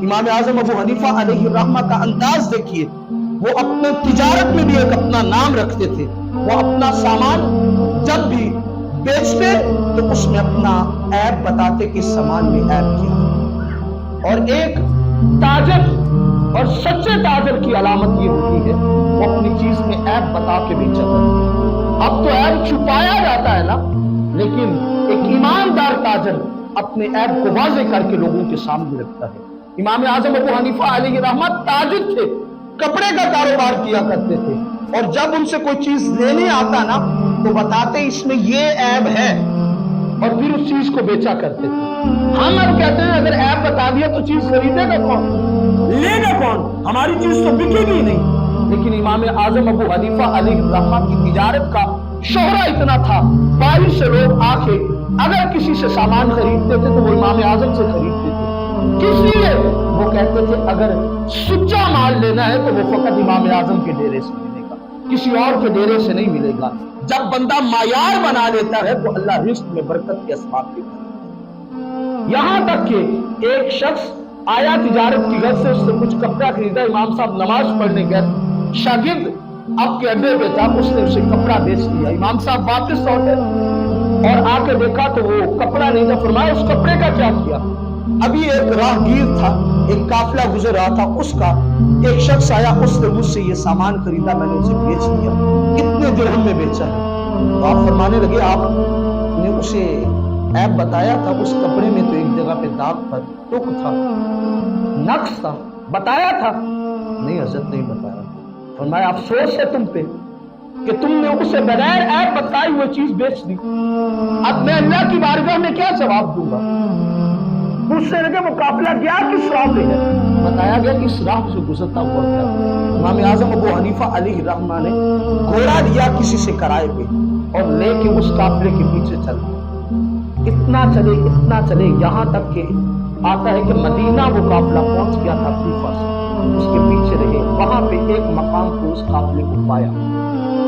امام اعظم ابو حنیفہ علیہ الرحمہ کا انداز دیکھیے، وہ اپنے تجارت میں بھی ایک اپنا نام رکھتے تھے۔ وہ اپنا سامان جب بھی بیچتے تو اس میں اپنا عیب بتاتے کہ اس سامان میں عیب کیا ہے۔ اور ایک تاجر اور سچے تاجر کی علامت یہ ہوتی ہے وہ اپنی چیز میں عیب بتا کے بیچا کرتا۔ اب تو عیب چھپایا جاتا ہے نا، لیکن ایک ایماندار تاجر اپنے عیب کو واضح کر کے لوگوں کے سامنے رکھتا ہے۔ امام اعظم ابو حنیفہ علیہ الرحمہ تاجر تھے، کپڑے کا کاروبار کیا کرتے تھے، اور جب ان سے کوئی چیز لینے آتا نا تو بتاتے اس میں یہ عیب ہے، اور پھر اس چیز کو بیچا کرتے تھے۔ ہم اب کہتے ہیں اگر عیب بتا دیا تو چیز خریدے گا کون، لے گا کون، ہماری چیز تو بکے گی نہیں۔ لیکن امام اعظم ابو حنیفہ علیہ الرحمہ کی تجارت کا شہرہ اتنا تھا، باہر سے لوگ آ کے اگر کسی سے سامان خریدتے تھے تو وہ امام اعظم سے خریدتے تھے۔ کس لیے؟ وہ کہتے تھے اگر سچا مال لینا ہے تو وہ فقط امام اعظم کے ڈیرے سے ملے گا، کسی اور کے ڈیرے سے نہیں ملے گا۔ جب بندہ معیار بنا لیتا ہے تو اللہ رزق میں برکت کے اسباب دیتا ہے۔ یہاں تک کہ ایک شخص آیا تجارت کی غرض سے، اس سے کچھ کپڑا خریدا، امام صاحب نماز پڑھنے گئے، شاگرد اب کے اڈے پہ تھا، اس نے اسے کپڑا بیچ دیا۔ امام صاحب واپس لوٹے اور آ کے دیکھا تو وہ کپڑا نہیں تھا۔ فرمایا اس کپڑے کا کیا کیا؟ ابھی ایک راہگیر تھا، ایک قافلہ گزر رہا تھا، اس کا ایک شخص آیا، اس نے مجھ سے یہ سامان خریدا، میں نے اسے بیچ دیا، کتنے درہم میں بیچا ہے؟ تو آپ فرمانے لگے آپ نے اسے عیب بتایا تھا، اس کپڑے میں تو ایک جگہ پہ داغ تھا، ٹک تھا، نقص تھا، بتایا تھا؟ نہیں حضرت نہیں بتایا۔ فرمایا افسوس ہے تم پہ کہ تم نے اسے بغیر عیب بتائے ہوئے چیز بیچ دی، اب میں اللہ کی بارگاہ میں کیا جواب دوں گا؟ پوچھنے لگے وہ قافلہ گیا کس راہ پہ ہے؟ بتایا گیا کہ اس راہ سے گزرتا ہوا گیا۔ امام اعظم ابو حنیفہ علیہ الرحمہ نے گھوڑا لیا کسی سے کرائے پہ اور لے کے اس قافلے کے پیچھے چل گئے۔ اتنا چلے یہاں تک کہ آتا ہے کہ مدینہ وہ قافلہ پہنچ گیا تھا کوفہ سے، اس کے پیچھے رہے، وہاں پہ ایک مقام کو اس قافلے کو پایا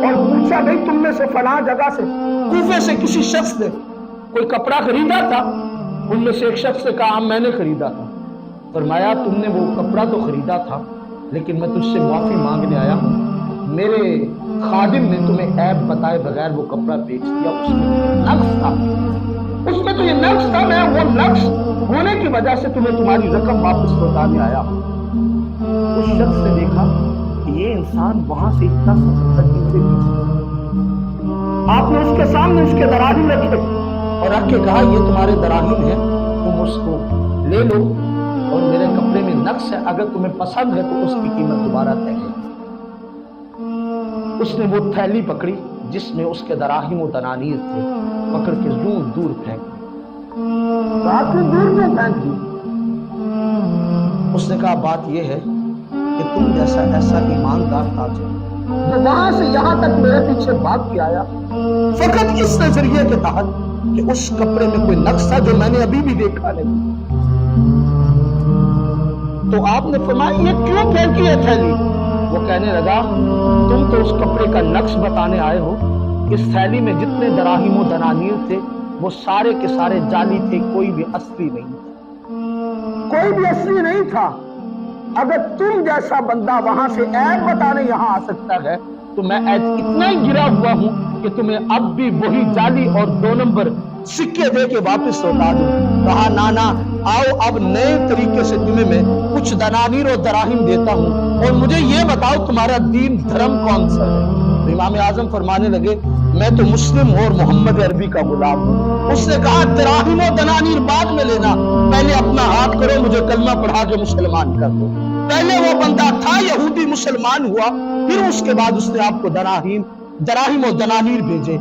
اور پوچھا بھئی تم میں سے فلاں جگہ سے کوفے سے کسی شخص نے کوئی کپڑا خریدا تھا؟ ان میں سے ایک شخص نے کہا میں نے خریدا تھا۔ فرمایا تم نے وہ کپڑا تو خریدا تھا، لیکن میں تجھ سے معافی مانگنے آیا ہوں، میرے خادم نے تمہیں عیب بتائے بغیر وہ کپڑا بیچ دیا، اس میں نقص تھا، اس میں تو یہ نقص تھا، میں وہ نقص ہونے کی وجہ سے تمہیں تمہاری رقم واپس لوٹانے آیا ہوں۔ اس شخص نے دیکھا کہ یہ انسان وہاں سے اتنا آپ نے اس کے سامنے اس کے دراہیم رکھے اور رکھ کے کہا یہ تمہارے دراہیم ہیں، تم اس کو لے لو اور میرے کپڑے میں نقص ہے، اگر تمہیں پسند ہے تو اس کی قیمت دوبارہ طے کرو۔ اس نے وہ تھیلی پکڑی جس میں اس کے دراہیم و دنانیر تھے، پکڑ کے دور پھینک دی۔ اس نے کہا بات یہ ہے کہ تم جیسا ایسا ایماندار تاجر جو وہاں سے یہاں تک میرے پیچھے بھاگ کے آیا فقط اس نظریے کے تحت کہ اس کپڑے میں کوئی نقص تھا جو میں نے ابھی بھی دیکھا نہیں، تو آپ نے فرمایا یہ کیوں پھینکی ہے تھیلی؟ وہ کہنے لگا تم تو اس کپڑے کا نقص بتانے آئے ہو، اس تھیلی میں جتنے دراہیم و دنانیر تھے وہ سارے کے سارے جعلی تھے، کوئی بھی اصلی نہیں تھا، کوئی بھی اصلی نہیں تھا۔ اگر تم جیسا بندہ وہاں سے عیب بتانے یہاں آ سکتا ہے تو میں اتنا ہی گرا ہوا ہوں کہ تمہیں اب بھی وہی جعلی اور 2 نمبر سکے دے کے واپس لوٹا دوں۔ کہا نانا آؤ اب نئے طریقے سے تمہیں میں کچھ دنانیر اور دراہیم دیتا ہوں اور مجھے یہ بتاؤ تمہارا دین دھرم کون سا ہے؟ تو امام اعظم فرمانے لگے میں تو مسلم ہوں اور محمد عربی کا غلام ہوں۔ اس نے کہا دراہیم و دنانیر بعد میں لینا، پہلے اپنا ہاتھ کرو مجھے کلمہ پڑھا کے مسلمان کر دو۔ پہلے وہ بندہ تھا یہودی مسلمان ہوا، پھر اس کے بعد اس نے آپ کو دراہیم و دنانیر بھیجے۔